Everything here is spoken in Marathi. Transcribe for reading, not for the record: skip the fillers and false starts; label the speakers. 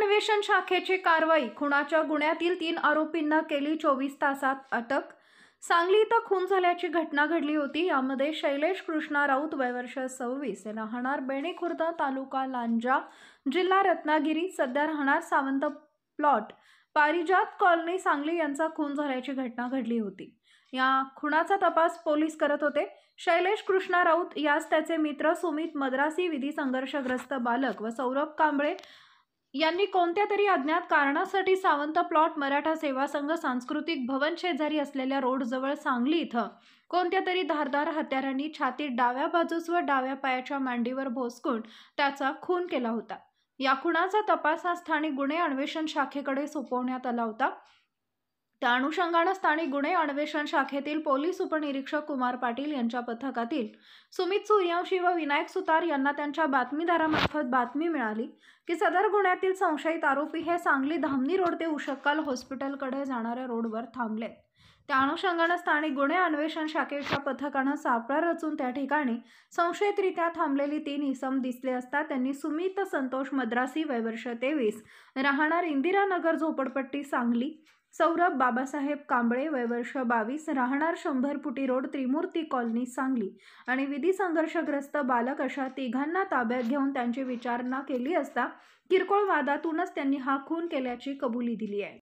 Speaker 1: अन्वेषण शाखेची कारवाई। खुनाच्या गुन्ह्यातील 3 आरोपींना केली 24 तासात अटक। सांगली इथं खून झाल्याची घटना घडली होती। यामध्ये शैलेश कृष्णा राऊत वय वर्ष 26 राहणार बेणी खुर्द तालुका लांजा जिल्हा रत्नागिरी सध्या राहणार सावंत प्लॉट पारिजात कॉलनी सांगली यांचा खून झाल्याची घटना घडली होती। या खुनाचा तपास पोलीस करत होते। शैलेश कृष्णा राऊत यास त्याचे मित्र सुमित मद्रासी विधी संघर्षग्रस्त बालक व सौरभ कांबळे यांनी कोणत्या तरी अज्ञात कारणासाठी सावंत प्लॉट मराठा सेवा संघ सांस्कृतिक भवन शेजारी असलेल्या रोड जवळ सांगली इथं कोणत्या तरी धारदार हत्यारांनी छातीत डाव्या बाजूस व डाव्या पायाच्या मांडीवर भोसकून त्याचा खून केला होता। या खुनाचा तपास हा स्थानिक गुन्हे अन्वेषण शाखेकडे सोपवण्यात आला होता। त्या अनुषंगाने स्थानिक गुन्हे अन्वेषण शाखेतील पोलीस उपनिरीक्षक कुमार पाटील यांच्या पथकातील सुमित सूर्यवंशी व विनायक सुतार यांना त्यांच्या बातमीदारामार्फत बातमी मिळाली की सदर गुन्ह्यातील संशयित आरोपी हे सांगली धामणी रोड ते उशक्काल हॉस्पिटलकडे जाणाऱ्या रोडवर थांबले। त्या अनुषंगाने स्थानिक गुन्हे अन्वेषण शाखेच्या पथकाने सापळा रचून त्या ठिकाणी संशयितरित्या थांबलेली 3 इसम दिसले असता त्यांनी सुमित संतोष मद्रासी वय वर्ष 23 राहणार इंदिरानगर झोपडपट्टी सांगली, सौरभ बाबासाहेब कांबळे वय वर्ष 22 राहणार 100 फुटी रोड त्रिमूर्ती कॉलनी सांगली आणि विधी संघर्षग्रस्त बालक अशा तिघांना ताब्यात घेऊन त्यांची विचारणा केली असता किरकोळ वादातूनच त्यांनी हा खून केल्याची कबुली दिली आहे।